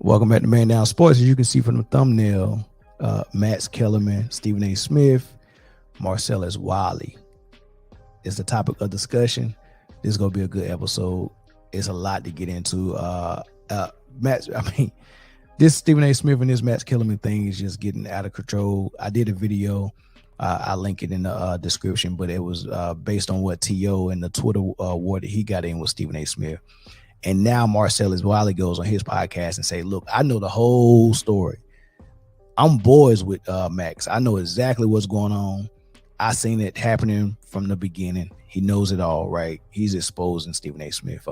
Welcome back to Man Down Sports. As you can see from the thumbnail, Max Kellerman, Stephen A. Smith, Marcellus Wiley is the topic of discussion. This is going to be a good episode. It's a lot to get into. This Stephen A. Smith and this Max Kellerman thing is just getting out of control. I did a video. I link it in the description, but it was based on what T.O. and the Twitter war that he got in with Stephen A. Smith. And now Marcellus Wiley goes on his podcast and say, look, I know the whole story. I'm boys with Max. I know exactly what's going on. I seen it happening from the beginning. He knows it all, right? He's exposing Stephen A. Smith.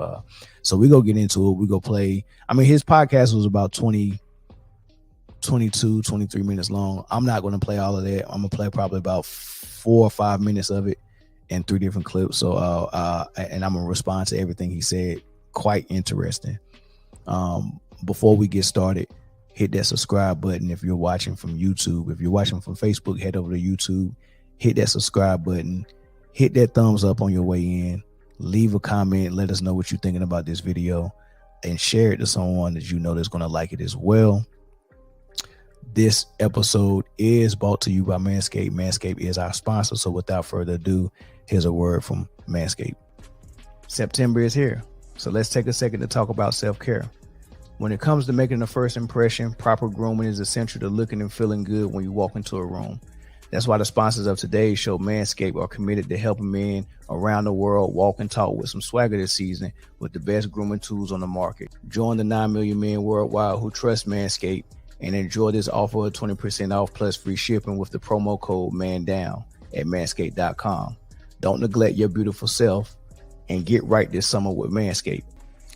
So we go get into it. We go play. I mean, his podcast was about 22, 23 minutes long. I'm not going to play all of that. I'm going to play probably about 4 or 5 minutes of it in 3 different clips. So, and I'm going to respond to everything he said. Quite interesting. Before we get started, hit that subscribe button if you're watching from YouTube. If you're watching from Facebook, head over to YouTube, hit that subscribe button, hit that thumbs up on your way in, leave a comment, let us know what you're thinking about this video, and share it to someone that you know that's going to like it as well. This episode is brought to you by Manscape. Manscape is our sponsor, so without further ado, here's a word from Manscape. September is here. So let's take a second to talk about self-care. When it comes to making a first impression, proper grooming is essential to looking and feeling good when you walk into a room. That's why the sponsors of today's show, Manscaped, are committed to helping men around the world walk and talk with some swagger this season with the best grooming tools on the market. Join the 9 million men worldwide who trust Manscaped and enjoy this offer of 20% off plus free shipping with the promo code MANDOWN at manscaped.com. Don't neglect your beautiful self and get right this summer with Manscaped.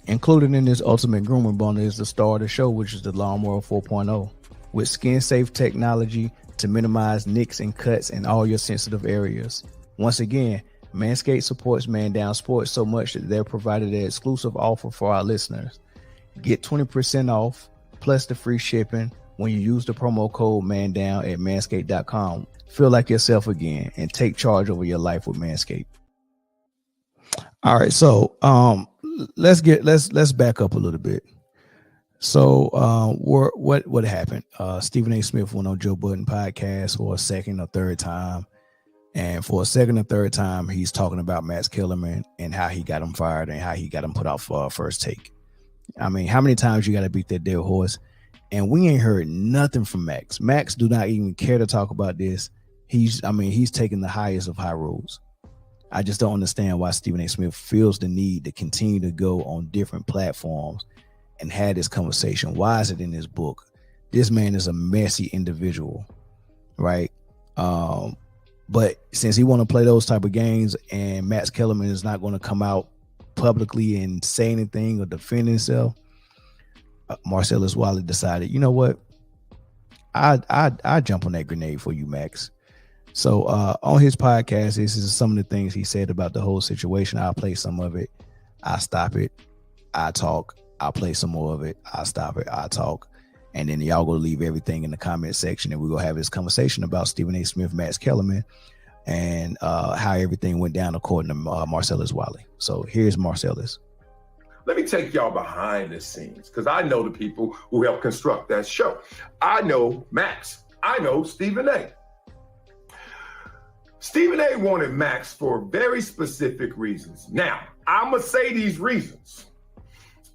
Included in this ultimate grooming bundle is the star of the show, which is the Lawnmower 4.0, with skin-safe technology to minimize nicks and cuts in all your sensitive areas. Once again, Manscaped supports Man Down Sports so much that they're provided an exclusive offer for our listeners. Get 20% off plus the free shipping when you use the promo code MANDOWN at manscaped.com. Feel like yourself again and take charge over your life with Manscaped. All right, so let's back up a little bit. So what happened? Stephen A. Smith went on Joe Budden podcast for a second or third time, and for a second or third time, he's talking about Max Kellerman and how he got him fired and how he got him put off First Take. I mean, how many times you got to beat that dead horse? And we ain't heard nothing from Max. Max do not even care to talk about this. He's taking the highest of high roads. I just don't understand why Stephen A. Smith feels the need to continue to go on different platforms and have this conversation. Why is it in his book? This man is a messy individual, right? But since he want to play those type of games and Max Kellerman is not going to come out publicly and say anything or defend himself, Marcellus Wiley decided, you know what? I jump on that grenade for you, Max. So on his podcast, this is some of the things he said about the whole situation. I'll play some of it. I stop it. I talk. I'll play some more of it. I stop it. I talk. And then y'all go leave everything in the comment section, and we're going to have this conversation about Stephen A. Smith, Max Kellerman, and how everything went down according to Marcellus Wiley. So here's Marcellus. Let me take y'all behind the scenes, because I know the people who helped construct that show. I know Max. I know Stephen A. Stephen A. wanted Max for very specific reasons. Now, I'm going to say these reasons,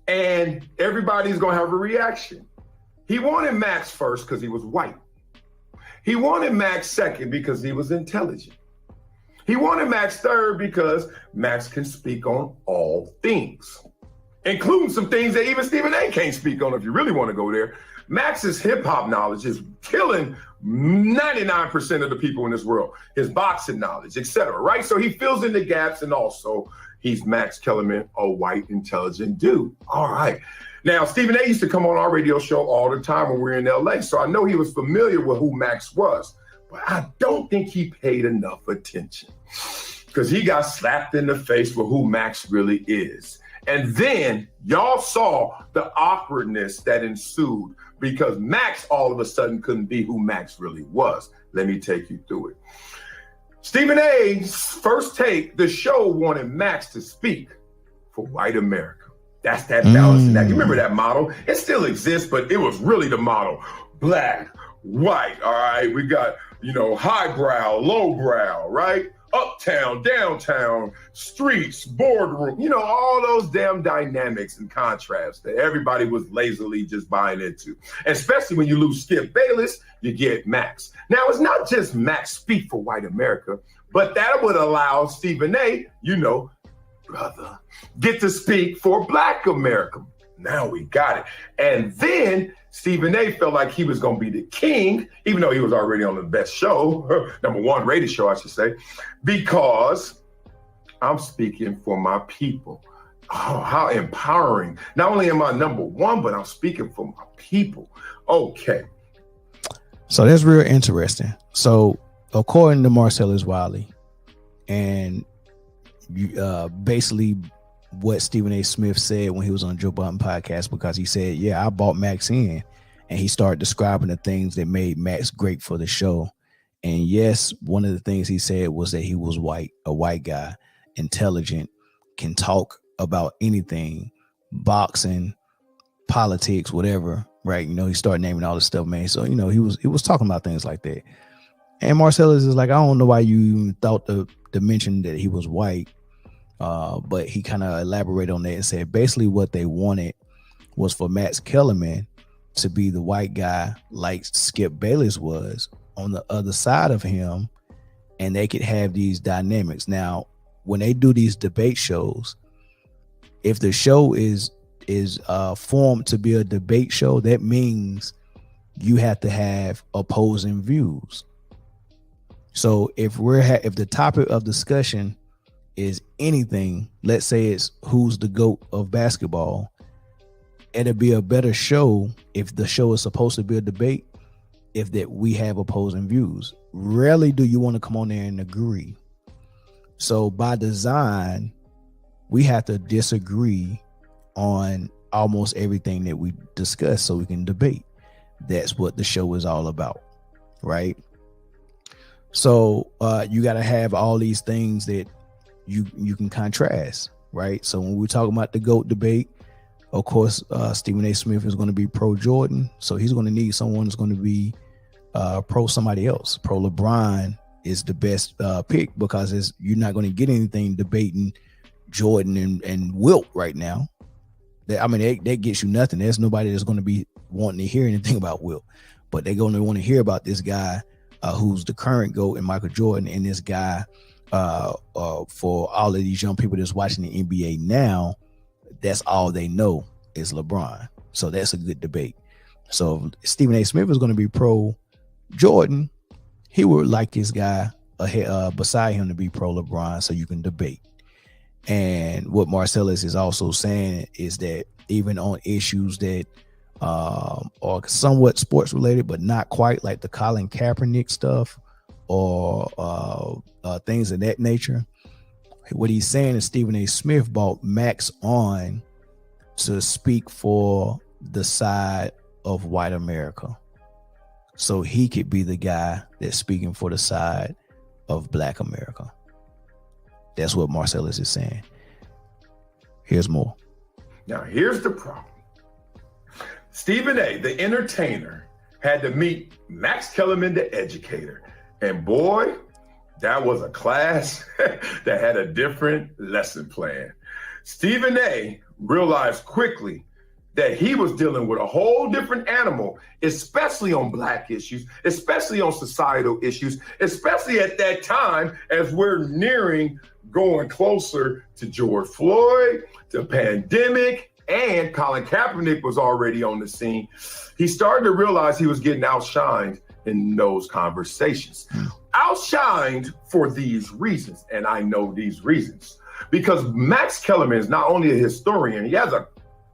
and everybody's going to have a reaction. He wanted Max first because he was white. He wanted Max second because he was intelligent. He wanted Max third because Max can speak on all things, including some things that even Stephen A. can't speak on if you really want to go there. Max's hip-hop knowledge is killing 99% of the people in this world. His boxing knowledge, etc., right? So he fills in the gaps, and also he's Max Kellerman, a white, intelligent dude. All right. Now, Stephen A. used to come on our radio show all the time when we were in LA, so I know he was familiar with who Max was, but I don't think he paid enough attention because he got slapped in the face with who Max really is. And then y'all saw the awkwardness that ensued because Max all of a sudden couldn't be who Max really was. Let me take you through it. Stephen A.'s First Take, the show wanted Max to speak for white America. That's that balancing act. You remember that model? It still exists, but it was really the model. Black, white, all right? We got, highbrow, lowbrow, right? Uptown, downtown, streets, boardroom, all those damn dynamics and contrasts that everybody was lazily just buying into. Especially when you lose Skip Bayless, you get Max. Now, it's not just Max speak for white America, but that would allow Stephen A., brother, get to speak for Black America. Now we got it. And then Stephen A. felt like he was going to be the king, even though he was already on the best show, #1 rated show, I should say, because I'm speaking for my people. Oh, how empowering. Not only am I #1, but I'm speaking for my people. Okay. So that's real interesting. So according to Marcellus Wiley, and basically what Stephen A. Smith said when he was on Joe Budden podcast, because he said, I bought Max in, and he started describing the things that made Max great for the show. And yes, one of the things he said was that he was white, a white guy, intelligent, can talk about anything, boxing, politics, whatever, right? He started naming all this stuff, man. So, he was talking about things like that. And Marcellus is like, I don't know why you even thought to mention that he was white. But he kind of elaborated on that and said basically what they wanted was for Max Kellerman to be the white guy like Skip Bayless was on the other side of him, and they could have these dynamics. Now, when they do these debate shows, if the show is formed to be a debate show, that means you have to have opposing views. So if the topic of discussion is anything, let's say it's who's the GOAT of basketball, it'll be a better show if the show is supposed to be a debate, if that we have opposing views. Rarely do you want to come on there and agree. So by design, we have to disagree on almost everything that we discuss so we can debate. That's what the show is all about, right? So you got to have all these things that you can contrast, right? So when we're talking about the GOAT debate, of course, Stephen A. Smith is going to be pro Jordan, so he's going to need someone who's going to be pro somebody else. Pro LeBron is the best pick because you're not going to get anything debating Jordan and Wilt right now. That gets you nothing. There's nobody that's going to be wanting to hear anything about Wilt, but they're going to want to hear about this guy who's the current GOAT and Michael Jordan, and this guy for all of these young people that's watching the NBA now, that's all they know is LeBron. So that's a good debate. So if Stephen A. Smith is going to be pro Jordan, he would like this guy beside him to be pro LeBron so you can debate. And what Marcellus is also saying is that even on issues that are somewhat sports related, but not quite, like the Colin Kaepernick stuff or things of that nature, what he's saying is Stephen A. Smith brought Max on to speak for the side of white America, so he could be the guy that's speaking for the side of Black America. That's what Marcellus is saying. Here's more. Now, here's the problem. Stephen A., the entertainer, had to meet Max Kellerman, the educator. And boy, that was a class that had a different lesson plan. Stephen A. realized quickly that he was dealing with a whole different animal, especially on Black issues, especially on societal issues, especially at that time as we're nearing going closer to George Floyd, to pandemic, and Colin Kaepernick was already on the scene. He started to realize he was getting outshined in those conversations. Outshined for these reasons, and I know these reasons, because Max Kellerman is not only a historian, he has a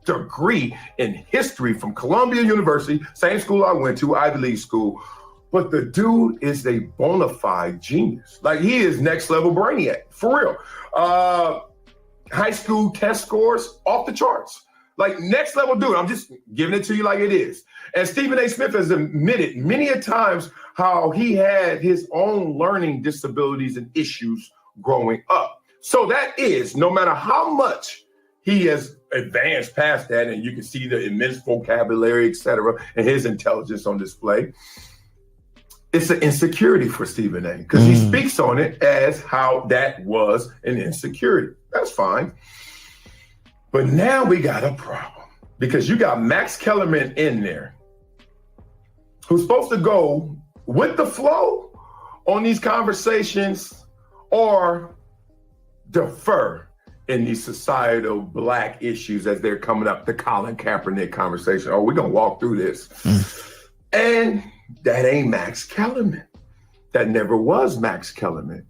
degree in history from Columbia University, same school I went to, Ivy League school, but the dude is a bona fide genius. Like, he is next level brainiac, for real. High school test scores off the charts. Like, next level dude. I'm just giving it to you like it is. And Stephen A. Smith has admitted many a times how he had his own learning disabilities and issues growing up. So that is, no matter how much he has advanced past that, and you can see the immense vocabulary, etc., and his intelligence on display. It's an insecurity for Stephen A. because he speaks on it as how that was an insecurity. That's fine. But now we got a problem because you got Max Kellerman in there who's supposed to go with the flow on these conversations or defer in these societal Black issues as they're coming up, the Colin Kaepernick conversation. Oh, we're going to walk through this. And that ain't Max Kellerman. That never was Max Kellerman.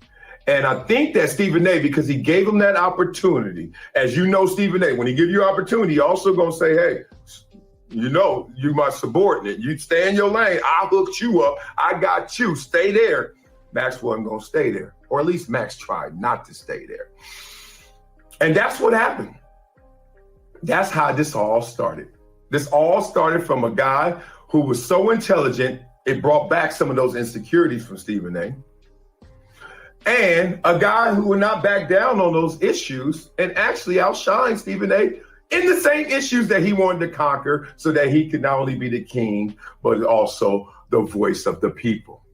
And I think that Stephen A., because he gave him that opportunity, as you know, Stephen A., when he give you opportunity, he also going to say, hey, you know, you my subordinate. You stay in your lane. I hooked you up. I got you. Stay there. Max wasn't going to stay there. Or at least Max tried not to stay there. And that's what happened. That's how this all started. This all started from a guy who was so intelligent, it brought back some of those insecurities from Stephen A. And a guy who would not back down on those issues and actually outshine Stephen A. in the same issues that he wanted to conquer so that he could not only be the king, but also the voice of the people.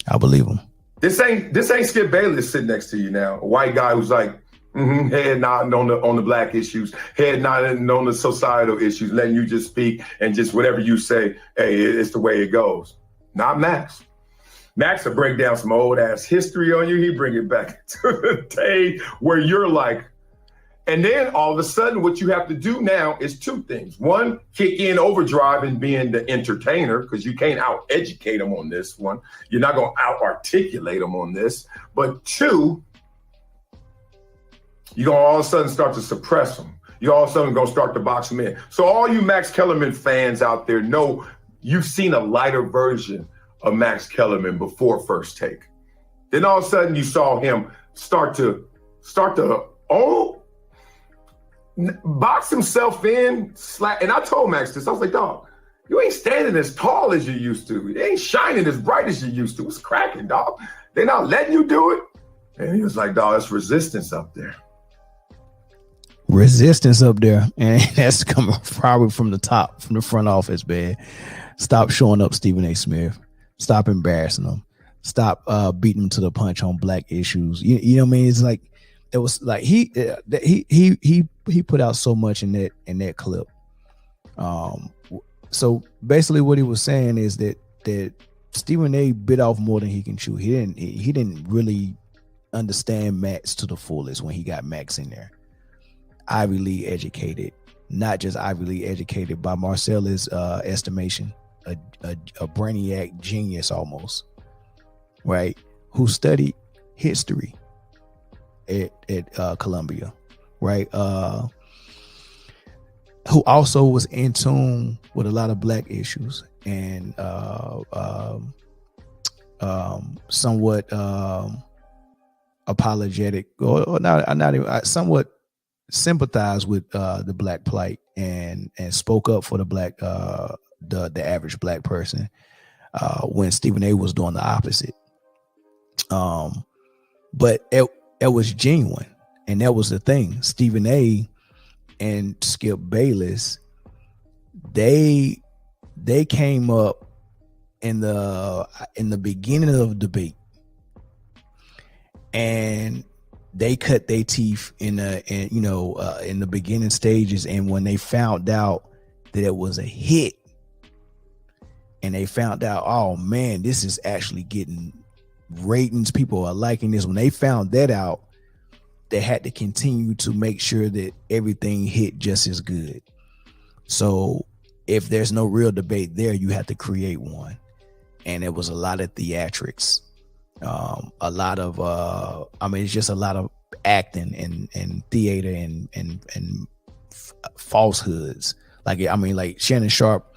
I believe him. This ain't Skip Bayless sitting next to you now, a white guy who's like, head nodding on the Black issues, head nodding on the societal issues, letting you just speak and just whatever you say, hey, it's the way it goes. Not Max. Max will break down some old ass history on you. He bring it back to the day where you're like, and then all of a sudden what you have to do now is two things. One, kick in overdrive and being the entertainer, because you can't out-educate them on this one. You're not going to out-articulate them on this. But two, you're going to all of a sudden start to suppress them. You're all of a sudden going to start to box them in. So all you Max Kellerman fans out there know you've seen a lighter version of Max Kellerman before First Take. Then all of a sudden you saw him start to box himself in, slack. And I told Max this, I was like, dog, you ain't standing as tall as you used to. You ain't shining as bright as you used to. What's cracking, dog? They're not letting you do it. And he was like, dog, that's resistance up there. Resistance up there. And that's coming probably from the top, from the front office, man. Stop showing up, Stephen A. Smith. Stop embarrassing them. Stop beating them to the punch on Black issues. You know what I mean? It's like it was like he put out so much in that clip. So basically, what he was saying is that Stephen A. bit off more than he can chew. He didn't really understand Max to the fullest when he got Max in there. Ivy League educated, not just Ivy League educated by Marcellus estimation. A brainiac genius almost, right? Who studied history at Columbia, right? Who also was in tune with a lot of Black issues and somewhat apologetic or not even somewhat sympathized with the Black plight and spoke up for the Black the average Black person when Stephen A. was doing the opposite. But it was genuine, and that was the thing. Stephen A. and Skip Bayless, they came up in the beginning of debate, and they cut their teeth in the beginning stages. And when they found out that it was a hit, and they found out, oh man, this is actually getting ratings, people are liking this. When they found that out, they had to continue to make sure that everything hit just as good. So if there's no real debate there, you have to create one. And it was a lot of theatrics, a lot of it's just a lot of acting and theater and falsehoods. Like Shannon Sharp,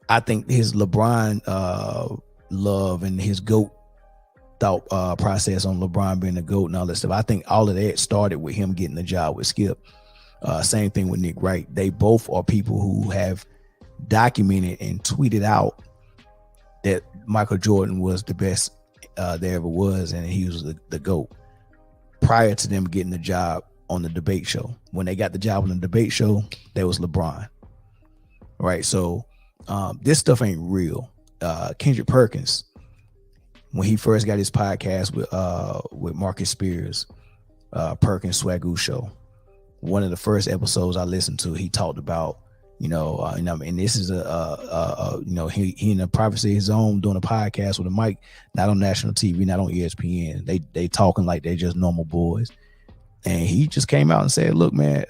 I think his LeBron love and his GOAT thought process on LeBron being the GOAT and all that stuff, I think all of that started with him getting the job with Skip. Same thing with Nick Wright. They both are people who have documented and tweeted out that Michael Jordan was the best there ever was, and he was the GOAT. Prior to them getting the job on the debate show. When they got the job on the debate show, that was LeBron. Right. So this stuff ain't real. Kendrick Perkins, when he first got his podcast with Marcus Spears, Perkins Swagoo Show, one of the first episodes I listened to, he talked about, and this is he in the privacy of his own doing a podcast with a mic, not on national TV, not on ESPN. They talking like they just normal boys. And he just came out and said, look, man,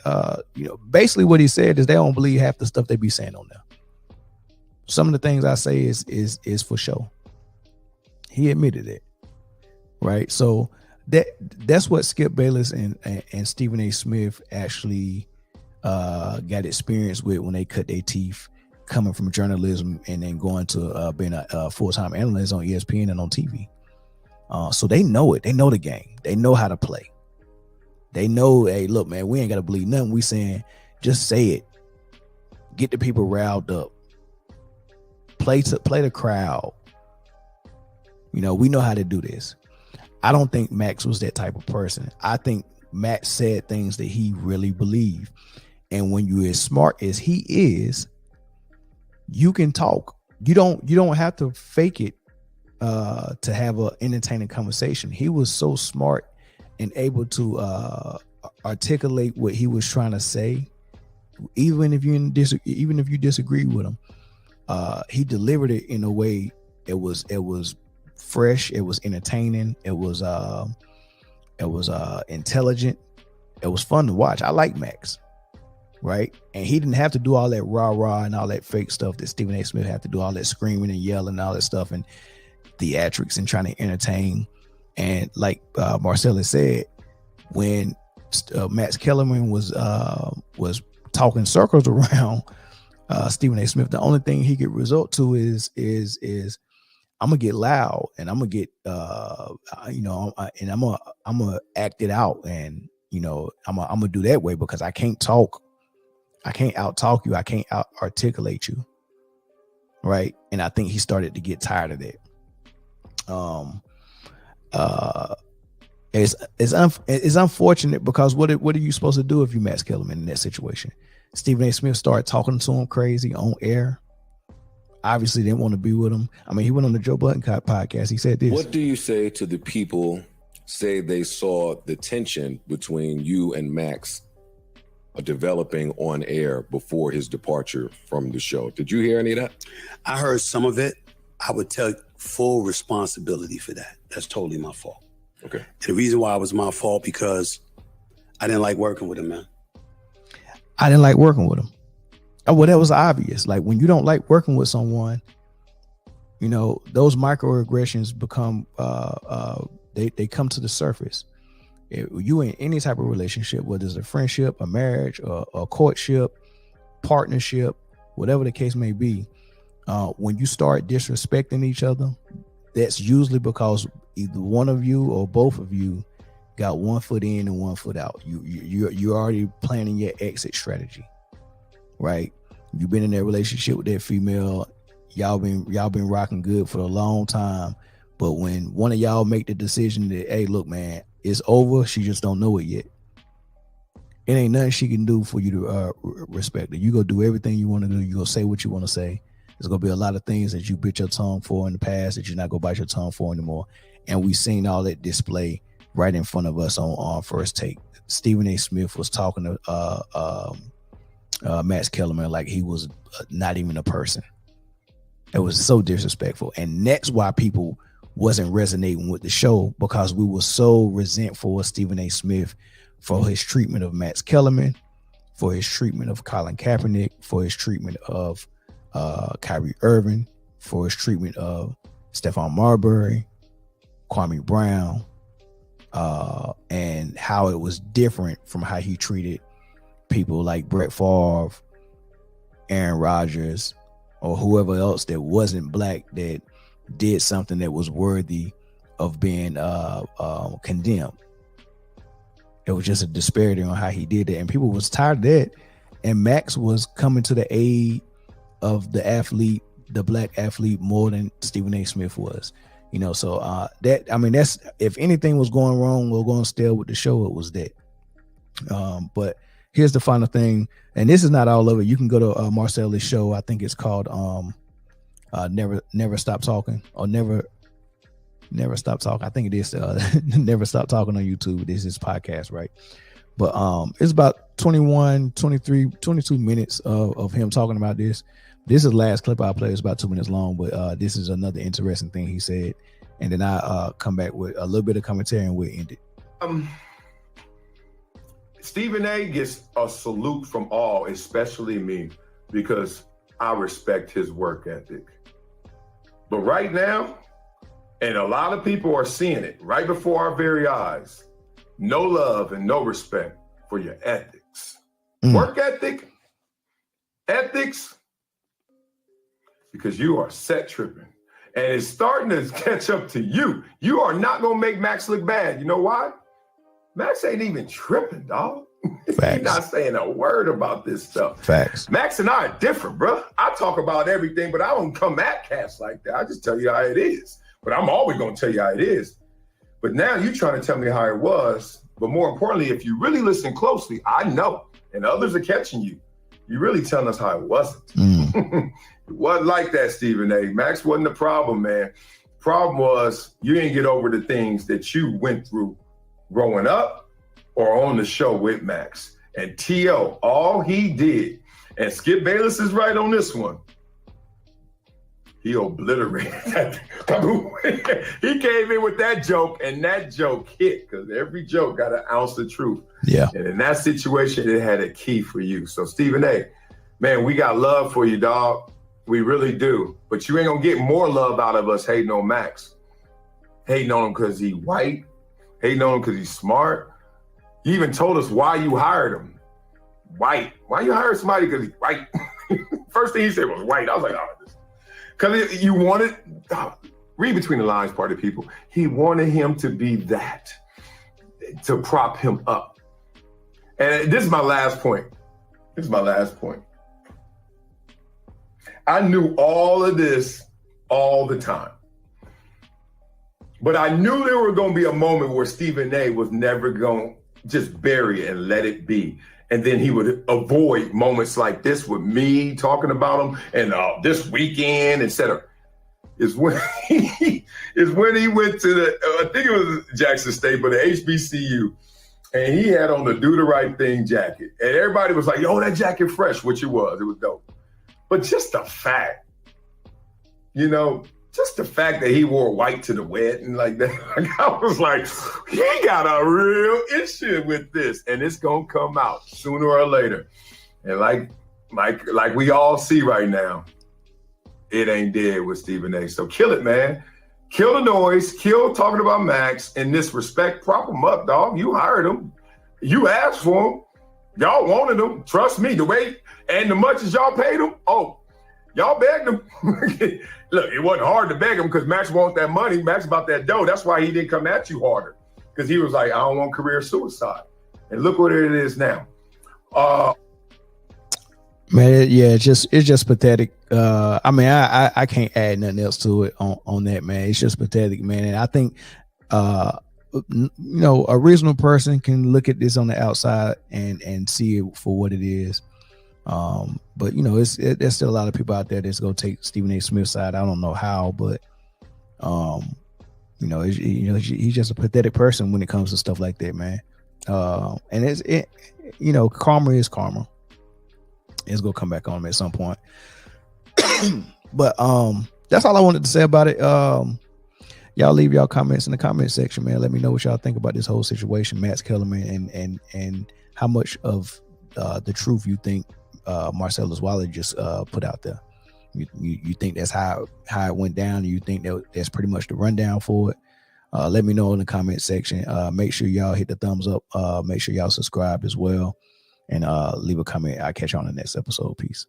basically what he said is they don't believe half the stuff they be saying on there. Some of the things I say is for show. He admitted it. Right. So that's what Skip Bayless and Stephen A. Smith actually got experience with when they cut their teeth coming from journalism and then going to being a full-time analyst on ESPN and on TV. So they know it. They know the game. They know how to play. They know, hey, look, man, we ain't got to believe nothing we saying. Just say it. Get the people riled up. Play the crowd. We know how to do this. I don't think Max was that type of person. I think Max said things that he really believed. And when you're as smart as he is, you can talk. You don't have to fake it to have an entertaining conversation. He was so smart and able to articulate what he was trying to say, even if you disagree with him. He delivered it in a way it was fresh, it was entertaining, it was intelligent, it was fun to watch. I like Max, right? And he didn't have to do all that rah-rah and all that fake stuff that Stephen A. Smith had to do, all that screaming and yelling and all that stuff and theatrics and trying to entertain. And like Marcellus said, when Max Kellerman was talking circles around Stephen A. Smith, the only thing he could resort to is I'm gonna get loud and I'm gonna get and I'm gonna act it out, and I'm gonna do that way because I can't talk. I can't out talk you. I can't out articulate you. Right. And I think he started to get tired of that. It's unfortunate because what are you supposed to do if you Max Kellerman in that situation? Stephen A. Smith started talking to him crazy on air. Obviously didn't want to be with him. I mean, he went on the Joe Budden podcast. He said this. What do you say to the people say they saw the tension between you and Max developing on air before his departure from the show? Did you hear any of that? I heard some of it. I would take full responsibility for that. That's totally my fault. Okay. And the reason why it was my fault because I didn't like working with him, man. I didn't like working with him. Well, that was obvious. Like when you don't like working with someone, those microaggressions become they come to the surface. If you in any type of relationship, whether it's a friendship, a marriage, a courtship, partnership, whatever the case may be, when you start disrespecting each other, that's usually because either one of you or both of you got one foot in and one foot out. You're already planning your exit strategy, right? You've been in that relationship with that female. Y'all been rocking good for a long time. But when one of y'all make the decision that, hey, look, man, it's over, she just don't know it yet. It ain't nothing she can do for you to respect it. You go do everything you want to do. You go say what you want to say. There's gonna be a lot of things that you bit your tongue for in the past that you're not gonna bite your tongue for anymore. And we've seen all that display right in front of us on First Take. Stephen A. Smith was talking to Max Kellerman like he was not even a person. It was so disrespectful, and that's why people wasn't resonating with the show, because we were so resentful of Stephen A. Smith for his treatment of Max Kellerman, for his treatment of Colin Kaepernick, for his treatment of Kyrie Irving, for his treatment of Stephon Marbury, Kwame Brown, and how it was different from how he treated people like Brett Favre, Aaron Rodgers, or whoever else that wasn't black that did something that was worthy of being condemned. It was just a disparity on how he did it, and people was tired of that. And Max was coming to the aid of the athlete, the black athlete, more than Stephen A. Smith was. So that's, if anything was going wrong or going stale with the show, it was that. But here's the final thing, and this is not all of it. You can go to Marcellus' show. I think it's called Never Stop Talking, or Never Stop Talking. I think it is Never Stop Talking on YouTube. This is podcast, right? But it's about 21, 23, 22 minutes of him talking about this. This is the last clip I'll play. It's about 2 minutes long, but this is another interesting thing he said. And then I come back with a little bit of commentary and we'll end it. Stephen A gets a salute from all, especially me, because I respect his work ethic. But right now, and a lot of people are seeing it right before our very eyes, no love and no respect for your ethics. Work ethic, ethics, because you are set tripping. And it's starting to catch up to you. You are not going to make Max look bad. You know why? Max ain't even tripping, dog. He's not saying a word about this stuff. Facts. Max and I are different, bro. I talk about everything, but I don't come at cats like that. I just tell you how it is. But I'm always going to tell you how it is. But now you're trying to tell me how it was. But more importantly, if you really listen closely, I know, and others are catching you, you're really telling us how it wasn't. It wasn't like that, Stephen A. Max wasn't the problem, man. Problem was you didn't get over the things that you went through growing up or on the show with Max. And T.O., all he did, and Skip Bayless is right on this one, he obliterated that. He came in with that joke, and that joke hit, because every joke got an ounce of truth. Yeah. And in that situation, it had a key for you. So, Stephen A., man, we got love for you, dog. We really do. But you ain't going to get more love out of us hating on Max. Hating on him because he's white. Hating on him because he's smart. You even told us why you hired him. White. Why you hired somebody because he's white? First thing he said was white. I was like, oh, because you wanted, read between the lines, party people. He wanted him to be that, to prop him up. And this is my last point. I knew all of this all the time. But I knew there was going to be a moment where Stephen A. was never going to just bury it and let it be. And then he would avoid moments like this with me talking about him and this weekend, etc. Is when he went to the, I think it was Jackson State, but the HBCU, and he had on the Do the Right Thing jacket. And everybody was like, yo, that jacket fresh, which it was dope. But just the fact, just the fact that he wore white to the wedding like that, I was like, he got a real issue with this, and it's gonna come out sooner or later. And like we all see right now, it ain't dead with Stephen A. So kill it, man. Kill the noise. Kill talking about Max. In this respect, prop him up, dog. You hired him. You asked for him. Y'all wanted him. Trust me. The way and the much as y'all paid him, y'all begged him. Look, it wasn't hard to beg him because Max wants that money. Max about that dough. That's why he didn't come at you harder, because he was like, I don't want career suicide. And look what it is now. Man, yeah, it's just pathetic. I mean, I can't add nothing else to it on that, man. It's just pathetic, man. And I think, a reasonable person can look at this on the outside and see it for what it is. But there's still a lot of people out there that's gonna take Stephen A. Smith's side. I don't know how, but he's just a pathetic person when it comes to stuff like that, man. And karma is karma. It's gonna come back on him at some point. But that's all I wanted to say about it. Y'all leave y'all comments in the comment section, man. Let me know what y'all think about this whole situation, Max Kellerman, and how much of the truth you think Marcellus Wiley just put out there. You think that's how it went down? You think that's pretty much the rundown for it? Let me know in the comment section. Make sure y'all hit the thumbs up. Make sure y'all subscribe as well, and leave a comment. I'll catch you on the next episode. Peace.